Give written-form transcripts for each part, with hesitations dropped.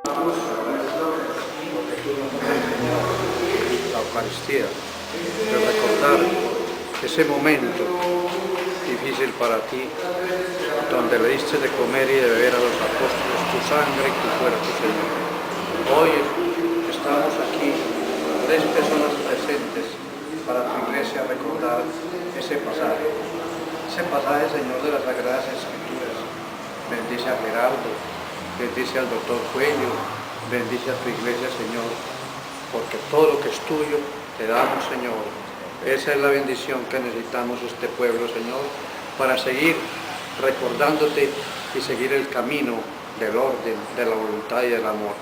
Porque tú nos has enseñado la Eucaristía, de recordar ese momento difícil para ti, donde le diste de comer y de beber a los apóstoles tu sangre y tu cuerpo, Señor. Hoy estamos aquí, 3 personas presentes, para tu iglesia recordar ese pasaje, Señor, de las Sagradas Escrituras. Bendice a Gerardo, bendice al doctor Cuello, bendice a tu iglesia, Señor, porque todo lo que es tuyo te damos, Señor. Esa es la bendición que necesitamos este pueblo, Señor, para seguir recordándote y seguir el camino del orden, de la voluntad y del amor.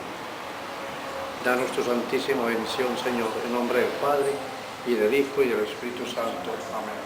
Danos tu santísima bendición, Señor, en nombre del Padre, y del Hijo, y del Espíritu Santo. Amén.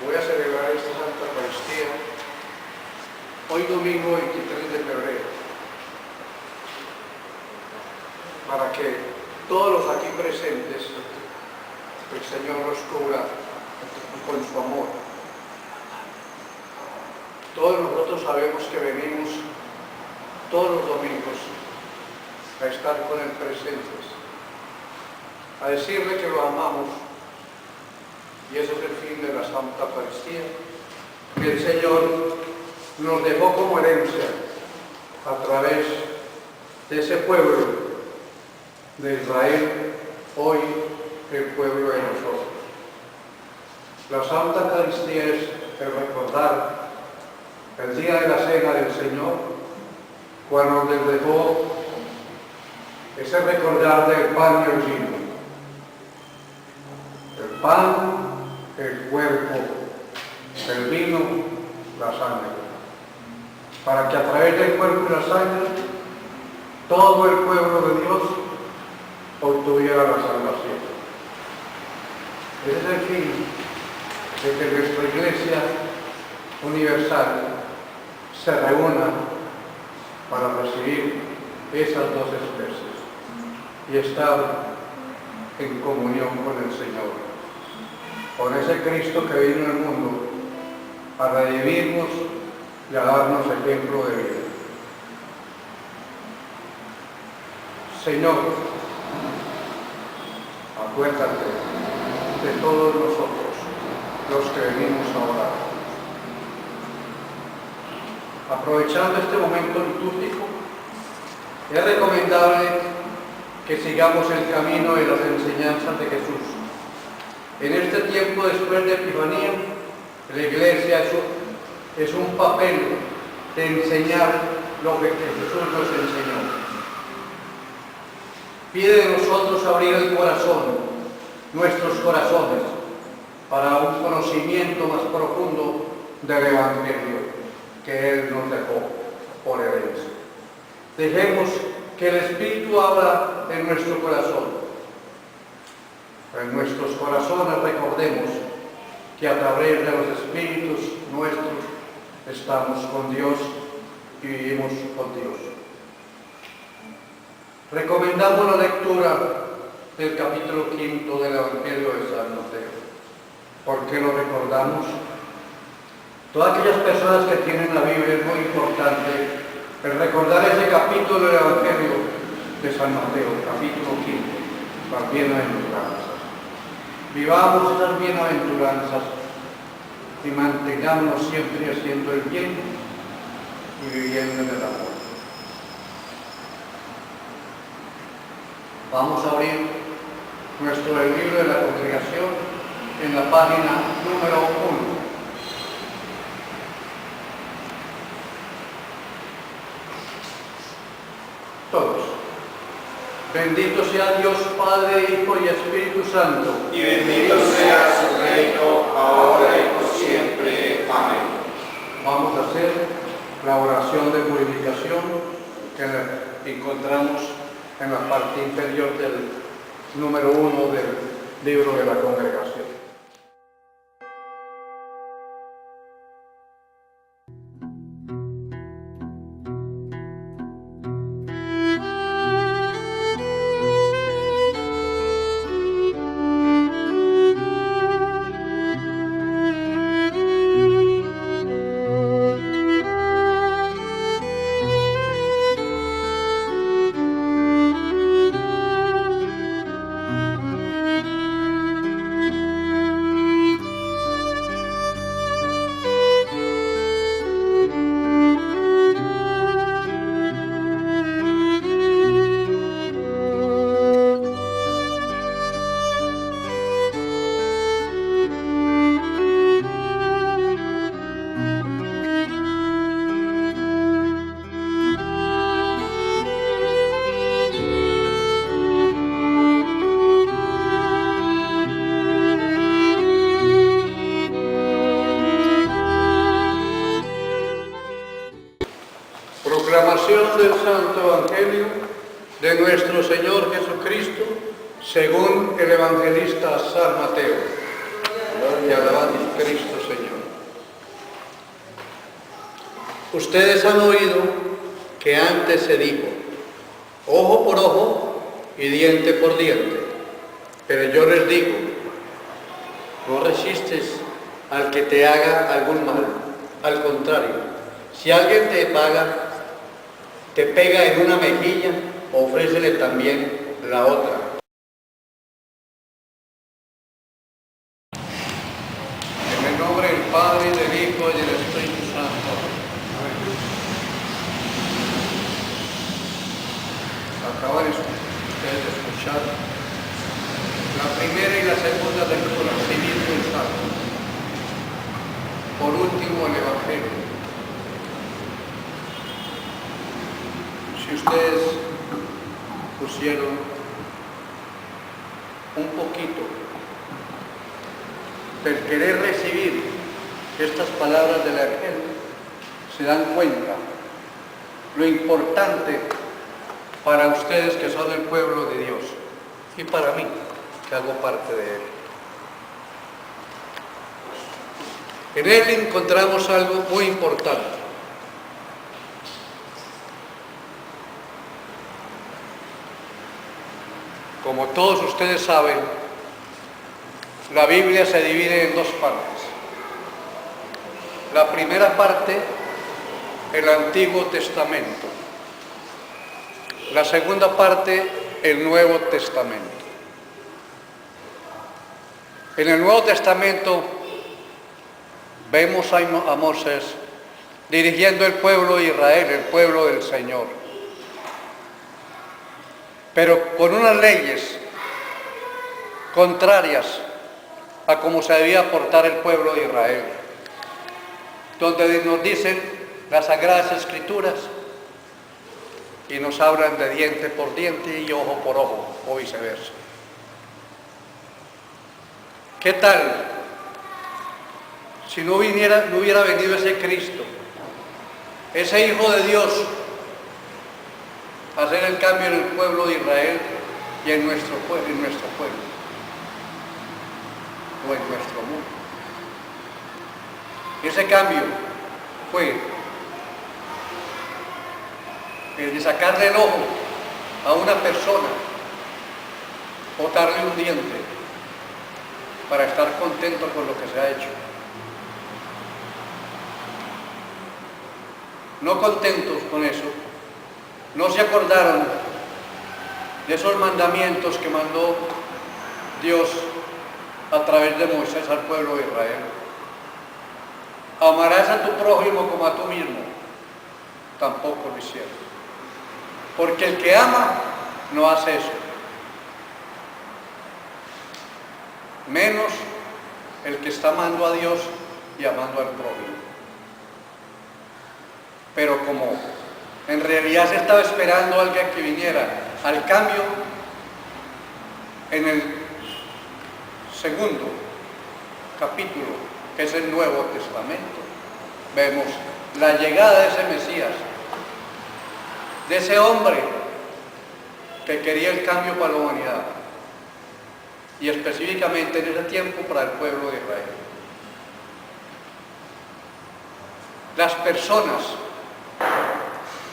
Voy a celebrar esta Santa Eucaristía hoy domingo 23 de febrero, para que todos los aquí presentes, el Señor los cubra con su amor. Todos nosotros sabemos que venimos todos los domingos a estar con Él presentes, a decirle que lo amamos. Y ese es el fin de la Santa Eucaristía, que el Señor nos dejó como herencia a través de ese pueblo de Israel, hoy el pueblo de nosotros. La Santa Eucaristía es el recordar el día de la cena del Señor, cuando nos dejó ese recordar del pan y el vino. El pan, el cuerpo, el vino, la sangre, para que a través del cuerpo y la sangre todo el pueblo de Dios obtuviera la salvación. Ese es el fin de que nuestra Iglesia universal se reúna para recibir esas 2 especies y estar en comunión con el Señor, con ese Cristo que vino al mundo a redimirnos y a darnos ejemplo de vida. Señor, acuérdate de todos nosotros los que venimos a orar. Aprovechando este momento litúrgico, es recomendable que sigamos el camino de las enseñanzas de Jesús. En este tiempo después de Epifanía, la Iglesia es un papel de enseñar lo que Jesús nos enseñó. Pide de nosotros abrir el corazón, nuestros corazones, para un conocimiento más profundo del Evangelio que Él nos dejó por herencia. Dejemos que el Espíritu abra en nuestro corazón. En nuestros corazones recordemos que a través de los espíritus nuestros estamos con Dios y vivimos con Dios. Recomendamos la lectura del capítulo 5 del Evangelio de San Mateo. ¿Por qué lo recordamos? Todas aquellas personas que tienen la Biblia, es muy importante el recordar ese capítulo del Evangelio de San Mateo, capítulo 5, las bienaventuranzas. Vivamos esas bienaventuranzas y mantengámonos siempre haciendo el bien y viviendo en el amor. Vamos a abrir nuestro libro de la congregación en la página número 1. Todos. Bendito sea Dios, Padre, Hijo y Espíritu Santo. Y bendito sea su reino, ahora y por siempre. Amén. Vamos a hacer la oración de purificación que encontramos en la parte inferior del número 1 del libro de la congregación. Proclamación del Santo Evangelio de nuestro Señor Jesucristo según el evangelista San Mateo. Te alabamos, Cristo Señor. Ustedes han oído que antes se dijo, ojo por ojo y diente por diente. Pero yo les digo, no resistes al que te haga algún mal. Al contrario, si alguien te pega en una mejilla, ofrécele también la otra. En el nombre del Padre, del Hijo y del Espíritu Santo. Amén. Acaban ustedes de escuchar la primera y la segunda lectura, siguiendo el Salmo. Por último, el Evangelio. Si ustedes pusieron un poquito del querer recibir estas palabras del Evangelio, se dan cuenta lo importante para ustedes que son el pueblo de Dios y para mí, que hago parte de él. En él encontramos algo muy importante. Como todos ustedes saben, la Biblia se divide en dos partes. La primera parte, el Antiguo Testamento. La segunda parte, el Nuevo Testamento. En el Nuevo Testamento vemos a Moisés dirigiendo el pueblo de Israel, el pueblo del Señor, pero con unas leyes contrarias a cómo se debía portar el pueblo de Israel, donde nos dicen las Sagradas Escrituras y nos hablan de diente por diente y ojo por ojo, o viceversa. ¿Qué tal si no hubiera venido ese Cristo, ese Hijo de Dios, a hacer el cambio en el pueblo de Israel y en nuestro pueblo, o en nuestro mundo? Ese cambio fue el de sacarle el ojo a una persona, botarle un diente, para estar contento con lo que se ha hecho. No contentos con eso, no se acordaron de esos mandamientos que mandó Dios a través de Moisés al pueblo de Israel. Amarás a tu prójimo como a tú mismo. Tampoco lo hicieron. Porque el que ama no hace eso. Menos el que está amando a Dios y amando al prójimo. Pero como en realidad se estaba esperando a alguien que viniera al cambio, en el segundo capítulo, que es el Nuevo Testamento, vemos la llegada de ese Mesías, de ese hombre que quería el cambio para la humanidad, y específicamente en ese tiempo para el pueblo de Israel. Las personas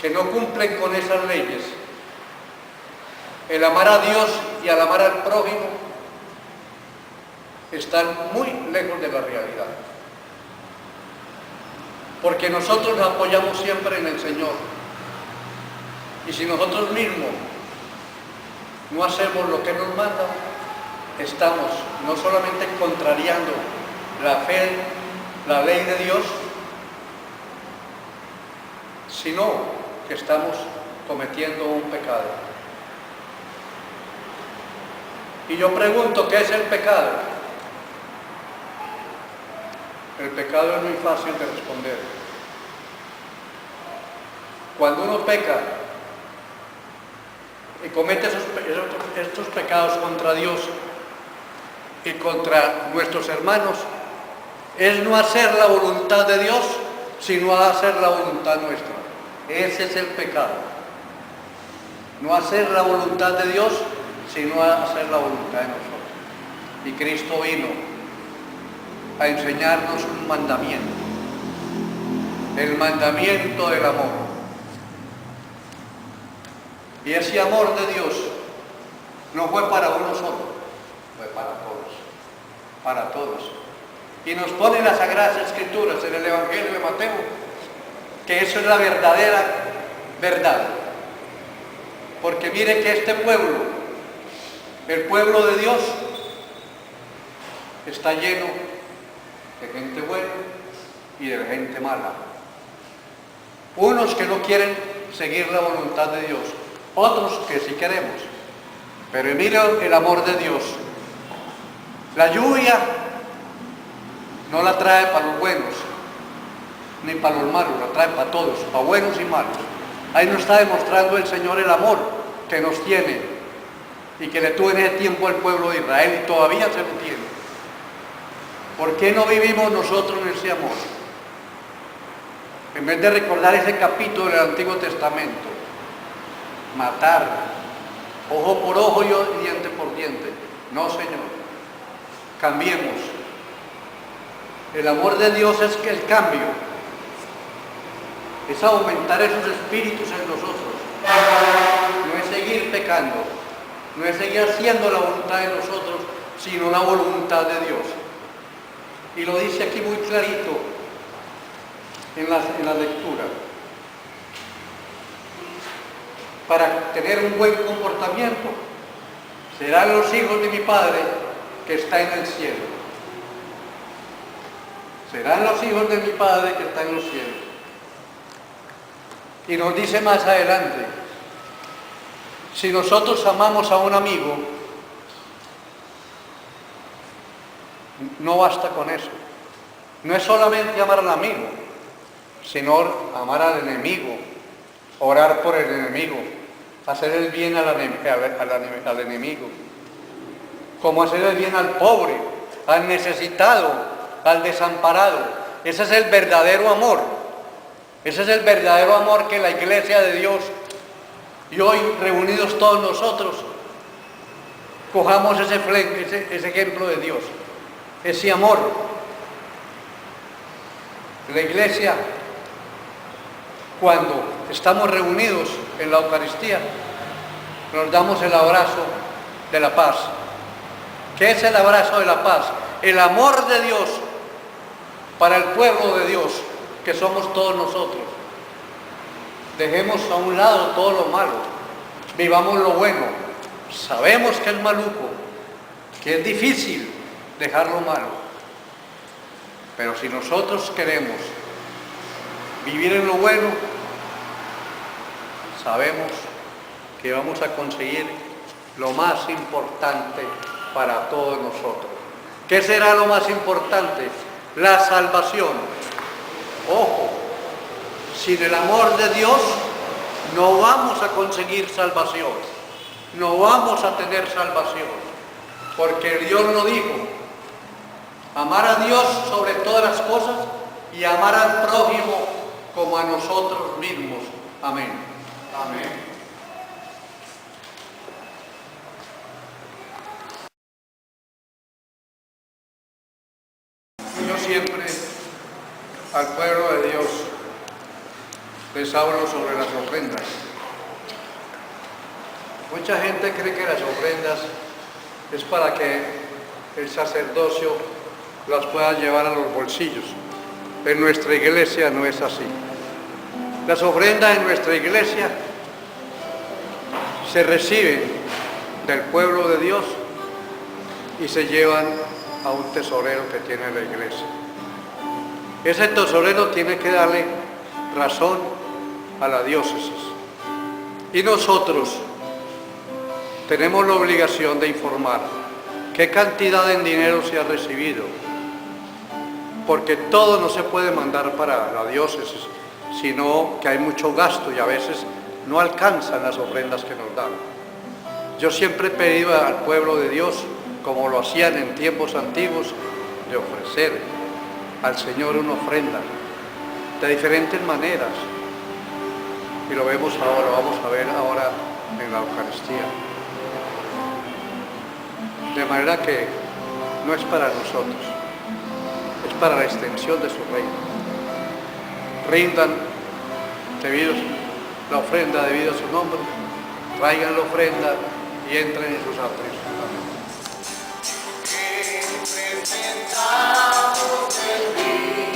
que no cumplen con esas leyes, el amar a Dios y el amar al prójimo, están muy lejos de la realidad. Porque nosotros nos apoyamos siempre en el Señor. Y si nosotros mismos no hacemos lo que nos manda, estamos no solamente contrariando la fe, la ley de Dios, sino que estamos cometiendo un pecado. Y yo pregunto, ¿qué es el pecado? El pecado es muy fácil de responder. Cuando uno peca y comete estos pecados contra Dios y contra nuestros hermanos, es no hacer la voluntad de Dios, sino hacer la voluntad nuestra. Ese es el pecado. No hacer la voluntad de Dios, sino hacer la voluntad de nosotros. Y Cristo vino a enseñarnos un mandamiento, el mandamiento del amor. Y ese amor de Dios no fue para uno solo, fue para todos. Y nos pone las Sagradas Escrituras en el Evangelio de Mateo, que eso es la verdadera verdad. Porque mire que este pueblo, el pueblo de Dios, está lleno de gente buena y de gente mala. Unos que no quieren seguir la voluntad de Dios, otros que sí queremos. Pero mire el amor de Dios. La lluvia no la trae para los buenos, ni para los malos, la trae para todos, para buenos y malos. Ahí nos está demostrando el Señor el amor que nos tiene y que le tuvo en ese tiempo al pueblo de Israel y todavía se lo tiene. ¿Por qué no vivimos nosotros en ese amor? En vez de recordar ese capítulo del Antiguo Testamento, matar, ojo por ojo y diente por diente. No, Señor. Cambiemos. El amor de Dios es que el cambio es aumentar esos espíritus en nosotros. No es seguir pecando, no es seguir haciendo la voluntad de nosotros, sino la voluntad de Dios. Y lo dice aquí muy clarito en la lectura. Para tener un buen comportamiento, serán los hijos de mi Padre que está en el cielo. serán los hijos de mi Padre que está en los cielos. Y nos dice más adelante, si nosotros amamos a un amigo, no basta con eso. No es solamente amar al amigo, sino amar al enemigo, orar por el enemigo, hacer el bien al enemigo, como hacer el bien al pobre, al necesitado, al desamparado. Ese es el verdadero amor. Ese es el verdadero amor que la Iglesia de Dios, y hoy reunidos todos nosotros, cojamos ese ejemplo de Dios, ese amor. La Iglesia, cuando estamos reunidos en la Eucaristía, nos damos el abrazo de la paz. ¿Qué es el abrazo de la paz? El amor de Dios para el pueblo de Dios, que somos todos nosotros. Dejemos a un lado todo lo malo, vivamos lo bueno. Sabemos que es maluco, que es difícil dejar lo malo, pero si nosotros queremos vivir en lo bueno, sabemos que vamos a conseguir lo más importante para todos nosotros. ¿Qué será lo más importante? La salvación. Ojo, sin el amor de Dios no vamos a conseguir salvación, no vamos a tener salvación, porque Dios lo dijo, amar a Dios sobre todas las cosas y amar al prójimo como a nosotros mismos. Amén. Amén. Yo siempre al pueblo de Dios les hablo sobre las ofrendas. Mucha gente cree que las ofrendas es para que el sacerdocio las pueda llevar a los bolsillos. En nuestra iglesia no es así. Las ofrendas en nuestra iglesia se reciben del pueblo de Dios y se llevan a un tesorero que tiene la iglesia. Ese tesorero tiene que darle razón a la diócesis. Y nosotros tenemos la obligación de informar qué cantidad en dinero se ha recibido, porque todo no se puede mandar para la diócesis, sino que hay mucho gasto y a veces no alcanzan las ofrendas que nos dan. Yo siempre he pedido al pueblo de Dios, como lo hacían en tiempos antiguos, de ofrecer al Señor una ofrenda de diferentes maneras. Y lo vemos ahora, vamos a ver ahora en la Eucaristía. De manera que no es para nosotros, es para la extensión de su reino. Rindan la ofrenda debido a su nombre, traigan la ofrenda y entren en sus atrios. Presentamos el día.